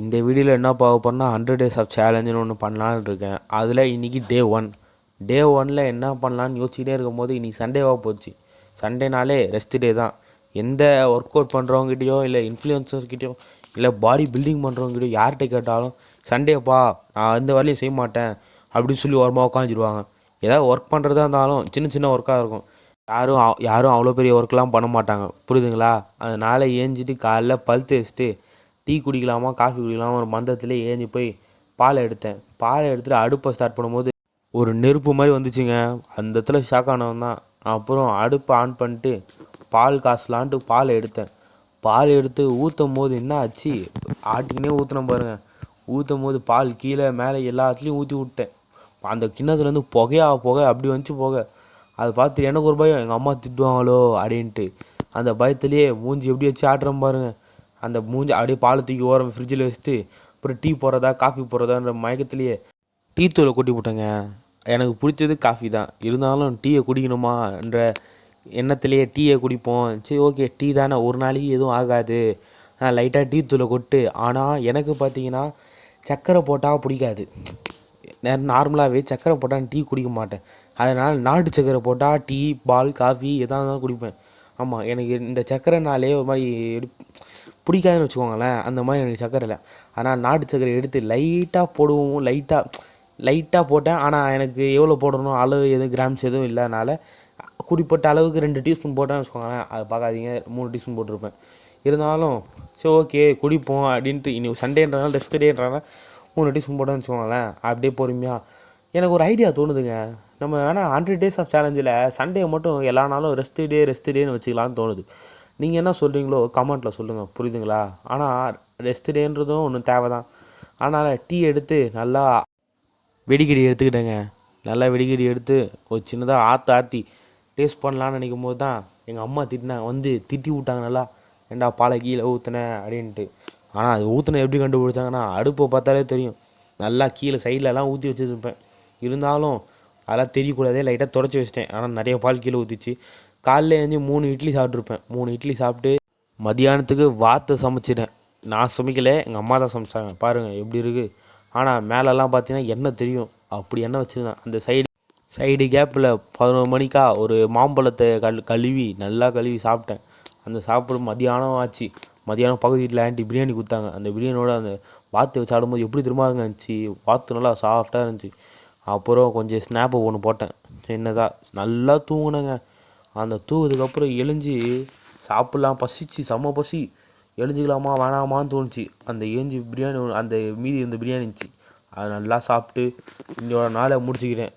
இந்த வீடியோவில் என்ன பார்க்க போறேன்னா 100 டேஸ் ஆஃப் சேலஞ்சுன்னு ஒன்று பண்ணலான்னு இருக்கேன். அதில் இன்றைக்கி டே 1. டே 1ல் என்ன பண்ணலான்னு யோசிச்சுட்டே இருக்கும்போது இன்றைக்கி சண்டேவாக போச்சு. சண்டேனாலே ரெஸ்ட் டே தான். எந்த ஒர்க் அவுட் பண்ணுறவங்ககிட்டயோ இல்லை இன்ஃப்ளூயன்சர்கிட்டயோ இல்லை பாடி பில்டிங் பண்ணுறவங்ககிட்டயோ யார்கிட்ட கேட்டாலும் சண்டேப்பா நான் எந்த வேலையும் செய்ய மாட்டேன் அப்படின்னு சொல்லி ஓரமாக உட்காந்துருவாங்க. ஏதாவது ஒர்க் பண்ணுறதா இருந்தாலும் சின்ன சின்ன ஒர்க்காக இருக்கும். யாரும் அவ்வளோ பெரிய ஒர்க்லாம் பண்ண மாட்டாங்க, புரியுதுங்களா? அதனால் ஏஞ்சிட்டு காலைல பல் தேய்ச்சிட்டு டீ குடிக்கலாமா காஃபி குடிக்கலாமா ஒரு மந்தத்திலே ஏஞ்சி போய் பால் எடுத்தேன். பாலை எடுத்துகிட்டு அடுப்பை ஸ்டார்ட் பண்ணும்போது ஒரு நெருப்பு மாதிரி வந்துச்சுங்க. அந்த இடத்துல ஷாக் ஆனவன் தான். அப்புறம் அடுப்பை ஆன் பண்ணிட்டு பால் காசலான்ட்டு பால் எடுத்தேன். பால் எடுத்து ஊற்றும் போது என்ன ஆச்சு, ஆட்டிக்கினே ஊற்றினேன் பாருங்கள். ஊற்றும் போது பால் கீழே மேலே எல்லாத்துலேயும் ஊற்றி விட்டேன். அந்த கிண்ணத்துலேருந்து புகை அப்படி வந்துச்சு புகை. அதை பார்த்து எனக்கு ஒரு பயம், எங்கள் அம்மா திட்டுவாங்களோ அப்படின்ட்டு. அந்த பயத்துலேயே மூஞ்சி எப்படி வச்சு ஆட்டுறேன் பாருங்கள். அந்த மூஞ்சி அப்படியே பாலை தூக்கி ஓரம் ஃப்ரிட்ஜில் வச்சுட்டு அப்புறம் டீ போடுறதா காஃபி போடுறதான்ற மயக்கத்துலேயே டீ தூளை கொட்டி போட்டேங்க. எனக்கு பிடிச்சது காஃபி தான், இருந்தாலும் டீயை குடிக்கணுமான்ற எண்ணத்துலேயே டீயை குடிப்போம். சரி ஓகே டீ தானே ஒரு நாளைக்கு எதுவும் ஆகாது, லைட்டாக டீ தூளை கொட்டு. ஆனால் எனக்கு பார்த்தீங்கன்னா சர்க்கரை போட்டால் பிடிக்காது. நார்மலாகவே சர்க்கரை போட்டால் டீ குடிக்க மாட்டேன். அதனால் நாட்டு சர்க்கரை போட்டால் டீ பால் காஃபி எதாக இருந்தாலும் குடிப்பேன். ஆமாம், எனக்கு இந்த சர்க்கரைனாலே ஒரு மாதிரி பிடிக்காதுன்னு வச்சுக்கோங்களேன். அந்த மாதிரி எனக்கு சர்க்கரை இல்லை. ஆனால் நாட்டு சர்க்கரை எடுத்து லைட்டாக போடுவோம். லைட்டாக போட்டேன். ஆனால் எனக்கு எவ்வளோ போடணும் அளவு எதுவும் கிராம்ஸ் எதுவும் இல்லாதனால குறிப்பிட்ட அளவுக்கு 2 டீஸ்பூன் போட்டேன்னு வச்சுக்கோங்களேன். அதை பார்க்காதீங்க, 3 டீஸ்பூன் போட்டிருப்பேன். இருந்தாலும் சரி ஓகே குடிப்போம் அப்படின்ட்டு. இன்னைக்கு சண்டேன்றனால ரெஸ்ட் டேன்றனால 3 டீஸ்பூன் போட்டேன்னு வச்சுக்கோங்களேன். அப்படியே பொறுமையாக எனக்கு ஒரு ஐடியா தோணுதுங்க. நம்ம வேணால் 100 டேஸ் ஆஃப் சேலஞ்சில் சண்டே மட்டும் எல்லா நாளும் ரெஸ்ட் டேன்னு வச்சுக்கலான்னு தோணுது. நீங்கள் என்ன சொல்கிறீங்களோ கமெண்ட்டில் சொல்லுங்கள், புரியுதுங்களா? ஆனால் ரெஸ்ட் டேன்றதும் ஒன்று தேவை தான். அதனால் டீ எடுத்து நல்லா வெடிக்கடி எடுத்துக்கிட்டேங்க. நல்லா வெடிக்கடி எடுத்து ஒரு சின்னதாக ஆற்றி டேஸ்ட் பண்ணலான்னு நினைக்கும் போது தான் எங்கள் அம்மா திட்டி விட்டாங்க நல்லா. ஏண்டா பாலை கீழே ஊற்றுனேன் அப்படின்ட்டு. ஆனால் அது ஊற்றுன எப்படி கண்டுபிடிச்சாங்கன்னா அடுப்பை பார்த்தாலே தெரியும். நல்லா கீழே சைட்லலாம் ஊற்றி வச்சுருப்பேன். இருந்தாலும் அதெல்லாம் தெரியக்கூடாதே லைட்டாக தொடச்சி வச்சிட்டேன். ஆனால் நிறைய பால் கீழே ஊற்றிச்சு. காலைல எழுந்து 3 இட்லி சாப்பிட்ருப்பேன். 3 இட்லி சாப்பிட்டு மதியானத்துக்கு வாத்து சமைச்சிட்டேன். நான் சமைக்கலை, எங்கள் அம்மா தான் சமைச்சாங்க. பாருங்கள் எப்படி இருக்குது. ஆனால் மேலெல்லாம் பார்த்தீங்கன்னா எண்ணெய் தெரியும், அப்படி எண்ணெய் வச்சுருந்தேன். அந்த சைடு கேப்பில் 11 மணிக்கா ஒரு மாம்பழத்தை நல்லா கழுவி சாப்பிட்டேன். அந்த சாப்பிட மதியானம் ஆச்சு. மதியானம் பக்கத்து வீட்டில் ஆண்டி பிரியாணி கொடுத்தாங்க. அந்த பிரியாணியோட அந்த வாத்து வச்சு சாப்பிடும்போது எப்படி திரும்ப இருந்துச்சு. வாத்து நல்லா சாஃப்டாக இருந்துச்சு. அப்புறம் கொஞ்சம் ஸ்னாப்பை ஒன்று போட்டேன் சின்னதாக. நல்லா தூங்கினேங்க. அந்த தூங்குறதுக்கப்புறம் எழுஞ்சி சாப்பிட்லாம், பசிச்சு செம்ம பசி. எழுஞ்சிக்கலாமா வேணாமான்னு தோணுச்சு. அந்த பிரியாணி அந்த மீதி இருந்த பிரியாணி இருந்துச்சு. அதை நல்லா சாப்பிட்டு இன்னோட நாளை முடிச்சுக்கிறேன்.